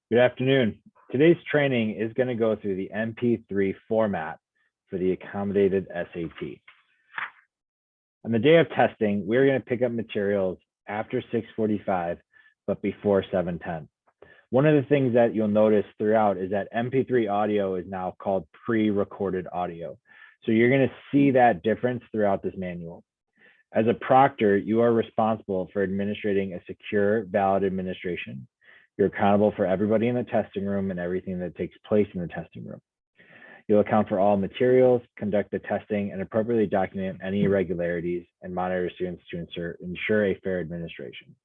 Good afternoon. Today's training is going to go through the MP3 format for the accommodated SAT. On the day of testing, we're going to pick up materials after 6:45, but before 7:10. One of the things that you'll notice throughout is that MP3 audio is now called pre-recorded audio. So you're going to see that difference throughout this manual. As a proctor, you are responsible for administrating a secure, valid administration. You're accountable for everybody in the testing room and everything that takes place in the testing room. You'll account for all materials, conduct the testing, and appropriately document any irregularities and monitor students to ensure a fair administration.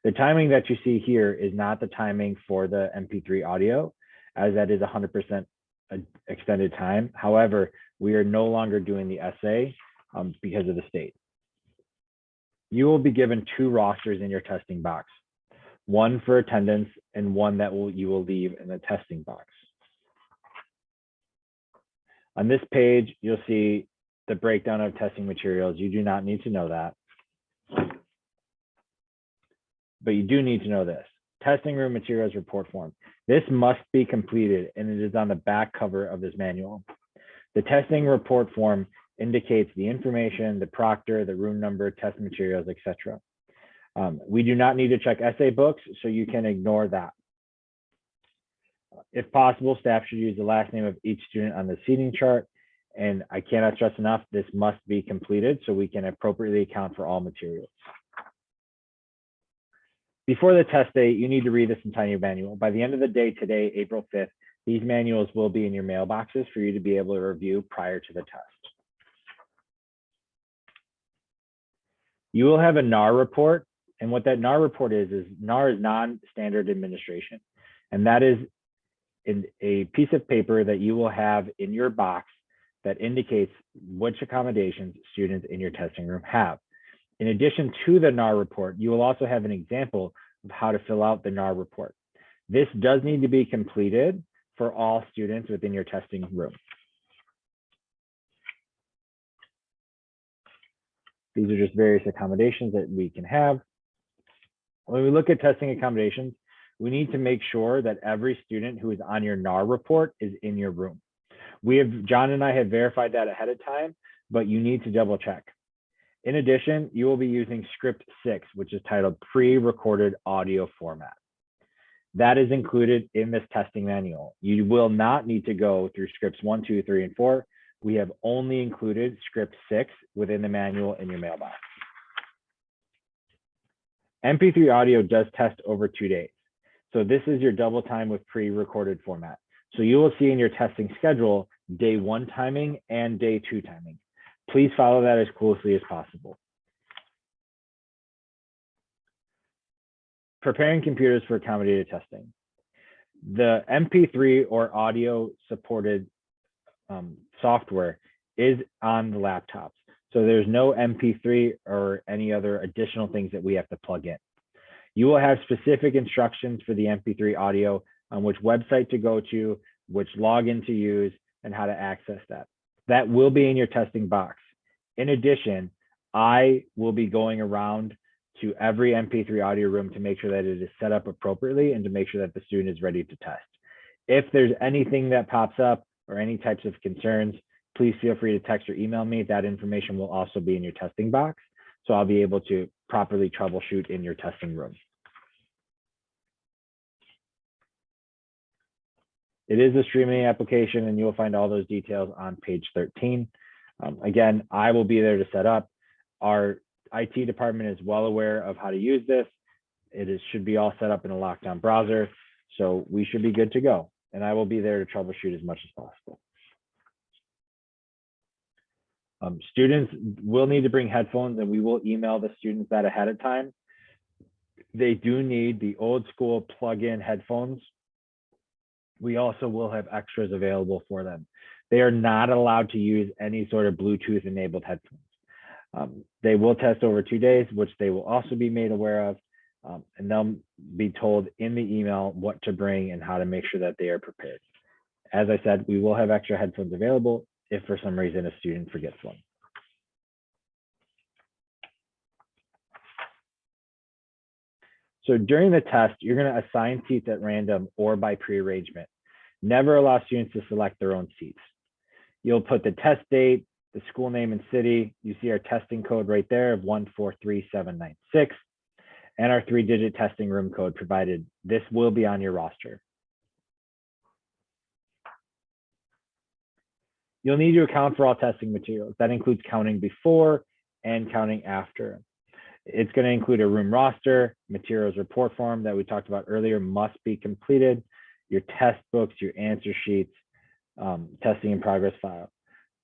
The timing that you see here is not the timing for the MP3 audio, as that is 100% extended time. However, we are no longer doing the essay because of the state. You will be given two rosters in your testing box, one for attendance and one that you will leave in the testing box. On this page, you'll see the breakdown of testing materials. You do not need to know that, but you do need to know this. Testing room materials report form. This must be completed, and it is on the back cover of this manual. The testing report form indicates the information, the proctor, the room number, test materials, etc. We do not need to check essay books, so you can ignore that. If possible, staff should use the last name of each student on the seating chart. And I cannot stress enough, this must be completed so we can appropriately account for all materials. Before the test day, you need to read this entire manual. By the end of the day today, April 5th, these manuals will be in your mailboxes for you to be able to review prior to the test. You will have a NAR report. And what that NAR report is NAR is non-standard administration. And that is a piece of paper that you will have in your box that indicates which accommodations students in your testing room have. In addition to the NAR report, you will also have an example of how to fill out the NAR report. This does need to be completed for all students within your testing room. These are just various accommodations that we can have. When we look at testing accommodations, we need to make sure that every student who is on your NAR report is in your room. John and I have verified that ahead of time, but you need to double check. In addition, you will be using script 6, which is titled pre-recorded audio format. That is included in this testing manual. You will not need to go through scripts 1, 2, 3, and 4. We have only included script 6 within the manual in your mailbox. MP3 audio does test over 2 days. So this is your double time with pre-recorded format. So you will see in your testing schedule, day 1 timing and day 2 timing. Please follow that as closely as possible. Preparing computers for accommodated testing. The MP3 or audio supported software is on the laptops. So there's no MP3 or any other additional things that we have to plug in. You will have specific instructions for the MP3 audio on which website to go to, which login to use, and how to access that. That will be in your testing box. In addition, I will be going around to every MP3 audio room to make sure that it is set up appropriately and to make sure that the student is ready to test. If there's anything that pops up or any types of concerns, please feel free to text or email me. That information will also be in your testing box. So I'll be able to properly troubleshoot in your testing room. It is a streaming application, and you will find all those details on page 13. Again, I will be there to set up. Our IT department is well aware of how to use this. Should be all set up in a lockdown browser, so we should be good to go. And I will be there to troubleshoot as much as possible. Students will need to bring headphones, and we will email the students that ahead of time. They do need the old school plug-in headphones. We also will have extras available for them. They are not allowed to use any sort of Bluetooth enabled headphones. They will test over 2 days, which they will also be made aware of, and they'll be told in the email what to bring and how to make sure that they are prepared. As I said, we will have extra headphones available if for some reason a student forgets one. So during the test, you're going to assign seats at random or by prearrangement. Never allow students to select their own seats. You'll put the test date, the school name and city. You see our testing code right there of 143796 and our 3-digit testing room code provided. This will be on your roster. You'll need to account for all testing materials. That includes counting before and counting after. It's going to include a room roster, materials report form that we talked about earlier must be completed, your test books, your answer sheets, testing in progress file.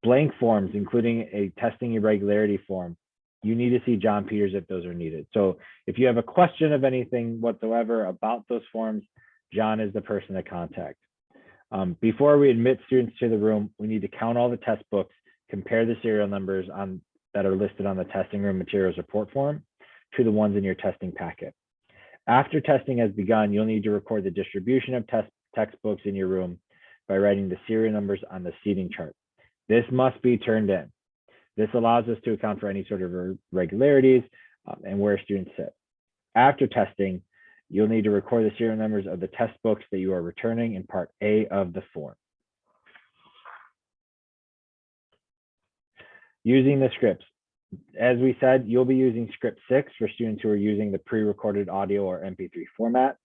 Blank forms, including a testing irregularity form. You need to see John Peters if those are needed. So if you have a question of anything whatsoever about those forms, John is the person to contact. Before we admit students to the room, we need to count all the test books, compare the serial numbers that are listed on the testing room materials report form to the ones in your testing packet. After testing has begun, you'll need to record the distribution of textbooks in your room by writing the serial numbers on the seating chart. This must be turned in. This allows us to account for any sort of irregularities and where students sit. After testing, you'll need to record the serial numbers of the test books that you are returning in part A of the form. Using the scripts. As we said, you'll be using script 6 for students who are using the pre-recorded audio or MP3 format.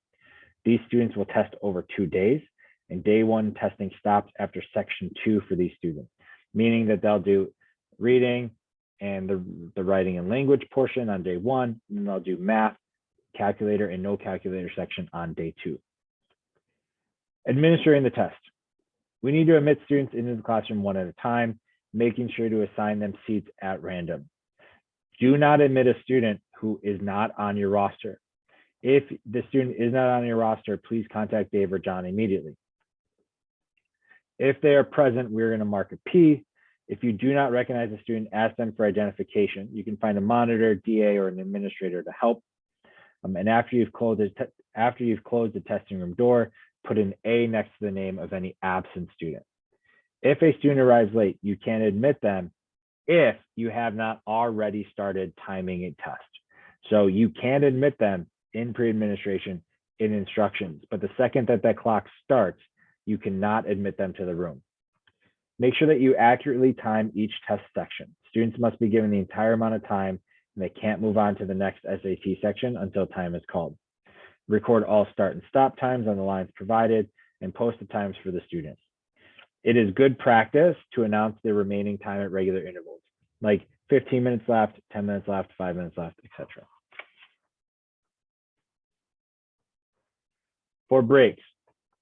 These students will test over 2 days, and day 1 testing stops after section 2 for these students, meaning that they'll do reading and the writing and language portion on day 1, and they'll do math, calculator, and no calculator section on day 2. Administering the test. We need to admit students into the classroom one at a time, making sure to assign them seats at random. Do not admit a student who is not on your roster. If the student is not on your roster, please contact Dave or John immediately. If they are present, we're going to mark a P. If you do not recognize a student, ask them for identification. You can find a monitor, DA, or an administrator to help. And after you've closed the testing room door, put an A next to the name of any absent student. If a student arrives late, you can admit them if you have not already started timing a test. So you can admit them in pre-administration in instructions, but the second that clock starts, you cannot admit them to the room. Make sure that you accurately time each test section. Students must be given the entire amount of time, and they can't move on to the next SAT section until time is called. Record all start and stop times on the lines provided and post the times for the students. It is good practice to announce the remaining time at regular intervals, like 15 minutes left, 10 minutes left, 5 minutes left, etc. For breaks,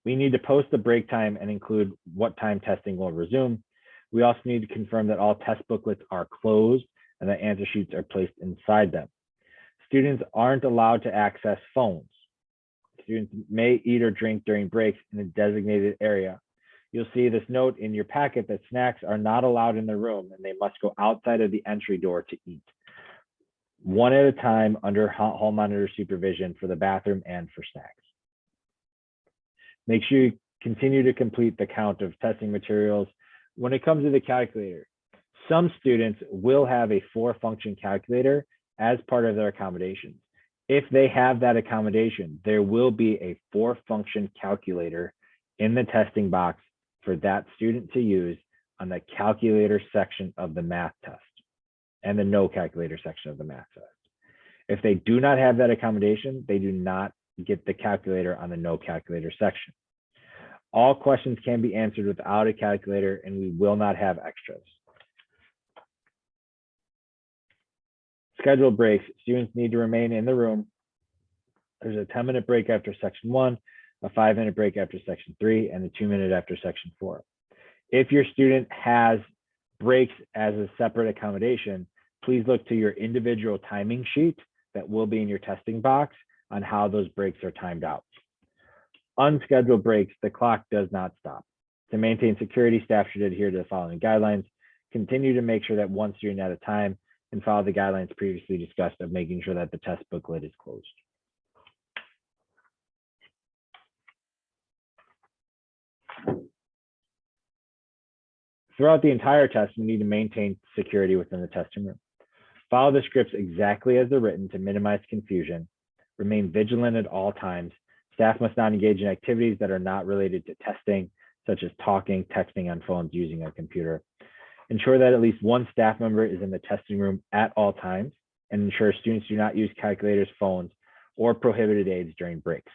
we need to post the break time and include what time testing will resume. We also need to confirm that all test booklets are closed and that answer sheets are placed inside them. Students aren't allowed to access phones. Students may eat or drink during breaks in a designated area. You'll see this note in your packet that snacks are not allowed in the room and they must go outside of the entry door to eat. One at a time under hall monitor supervision for the bathroom and for snacks. Make sure you continue to complete the count of testing materials. When it comes to the calculator, some students will have a 4-function calculator as part of their accommodations. If they have that accommodation, there will be a 4-function calculator in the testing box for that student to use on the calculator section of the math test and the no calculator section of the math test. If they do not have that accommodation, they do not get the calculator on the no calculator section. All questions can be answered without a calculator, and we will not have extras. Scheduled breaks. Students need to remain in the room. There's a 10-minute break after section 1, a 5-minute break after section 3, and a 2-minute after section 4. If your student has breaks as a separate accommodation, please look to your individual timing sheet that will be in your testing box on how those breaks are timed out. Unscheduled breaks, the clock does not stop. To maintain security, staff should adhere to the following guidelines. Continue to make sure that one student at a time and follow the guidelines previously discussed of making sure that the test booklet is closed. Throughout the entire test, we need to maintain security within the testing room. Follow the scripts exactly as they're written to minimize confusion. Remain vigilant at all times. Staff must not engage in activities that are not related to testing, such as talking, texting on phones, using a computer. Ensure that at least one staff member is in the testing room at all times, and ensure students do not use calculators, phones, or prohibited aids during breaks.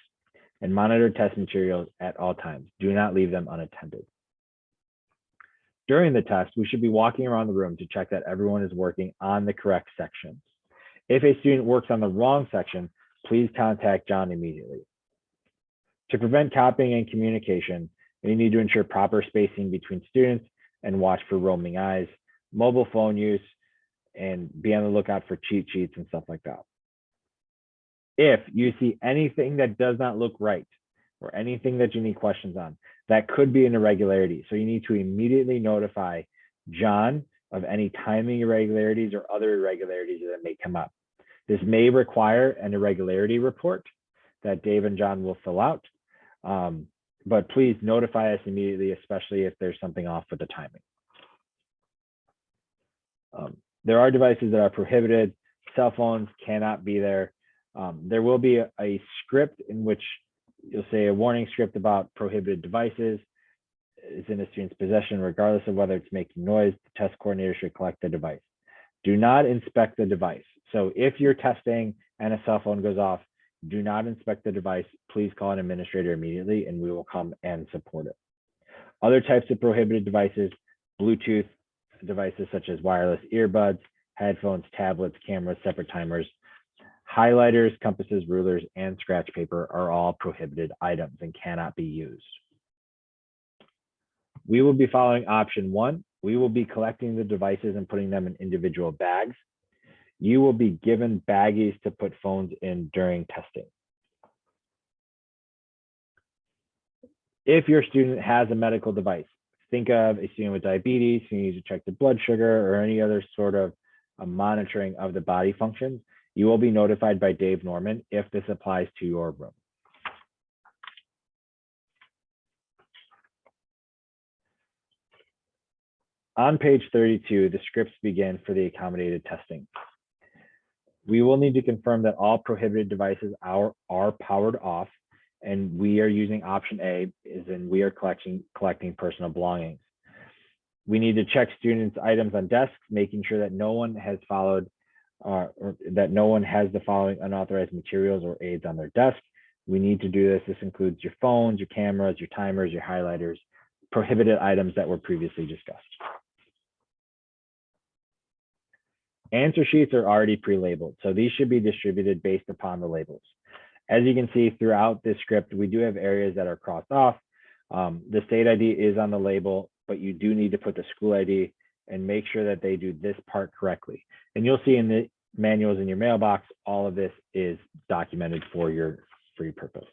And monitor test materials at all times. Do not leave them unattended. During the test, we should be walking around the room to check that everyone is working on the correct sections. If a student works on the wrong section, please contact John immediately. To prevent copying and communication, we need to ensure proper spacing between students and watch for roaming eyes, mobile phone use, and be on the lookout for cheat sheets and stuff like that. If you see anything that does not look right or anything that you need questions on, that could be an irregularity. So you need to immediately notify John of any timing irregularities or other irregularities that may come up. This may require an irregularity report that Dave and John will fill out, but please notify us immediately, especially if there's something off with the timing. There are devices that are prohibited. Cell phones cannot be there. There will be a script in which you'll say a warning script about prohibited devices is in a student's possession, regardless of whether it's making noise. The test coordinator should collect the device. Do not inspect the device. So if you're testing and a cell phone goes off, do not inspect the device. Please call an administrator immediately and we will come and support it. Other types of prohibited devices, Bluetooth devices such as wireless earbuds, headphones, tablets, cameras, separate timers, highlighters, compasses, rulers, and scratch paper are all prohibited items and cannot be used. We will be following option 1. We will be collecting the devices and putting them in individual bags. You will be given baggies to put phones in during testing. If your student has a medical device, think of a student with diabetes who needs to check the blood sugar or any other sort of monitoring of the body functions. You will be notified by Dave Norman if this applies to your room. On page 32, the scripts begin for the accommodated testing. We will need to confirm that all prohibited devices are powered off, and we are using option A, as in we are collecting personal belongings. We need to check students' items on desks, making sure that no one has followed or that no one has the following unauthorized materials or aids on their desk. We need to do this. This includes your phones, your cameras, your timers, your highlighters, prohibited items that were previously discussed. Answer sheets are already pre-labeled, so these should be distributed based upon the labels. As you can see throughout this script, we do have areas that are crossed off. The state ID is on the label, but you do need to put the school ID and make sure that they do this part correctly. And you'll see in the manuals in your mailbox, all of this is documented for your purpose.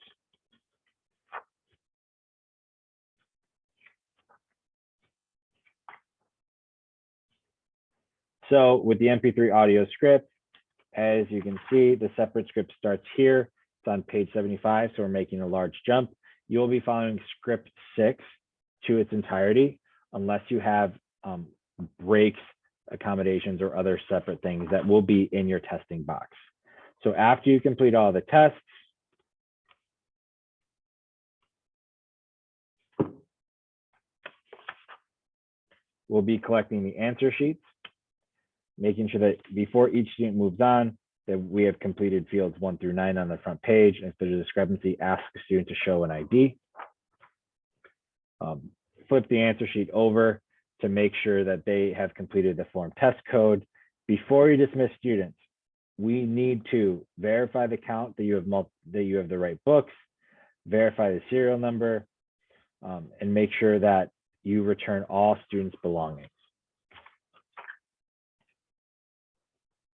So with the MP3 audio script, as you can see, the separate script starts here. It's on page 75, so we're making a large jump. You'll be following script 6 to its entirety, unless you have breaks, accommodations, or other separate things that will be in your testing box. So after you complete all the tests, we'll be collecting the answer sheets, making sure that before each student moves on, that we have completed fields 1 through 9 on the front page. And if there's a discrepancy, ask the student to show an ID. Flip the answer sheet over to make sure that they have completed the form test code. Before you dismiss students, we need to verify the count that you have the right books, verify the serial number, and make sure that you return all students' belongings.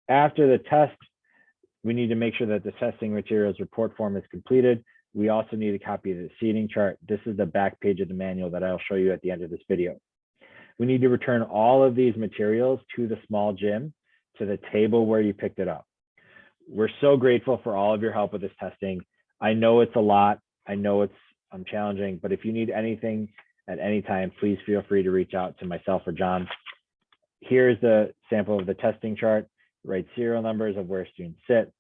After the test, we need to make sure that the testing materials report form is completed. We also need a copy of the seating chart. This is the back page of the manual that I'll show you at the end of this video. We need to return all of these materials to the small gym, to the table where you picked it up. We're so grateful for all of your help with this testing. I know it's a lot. I know it's challenging, but if you need anything at any time, please feel free to reach out to myself or John. Here's the sample of the testing chart. Write serial numbers of where students sit.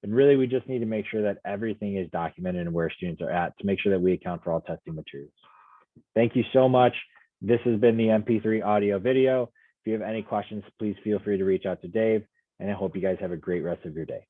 And really, we just need to make sure that everything is documented and where students are at to make sure that we account for all testing materials. Thank you so much. This has been the MP3 audio video. If you have any questions, please feel free to reach out to Dave, and I hope you guys have a great rest of your day.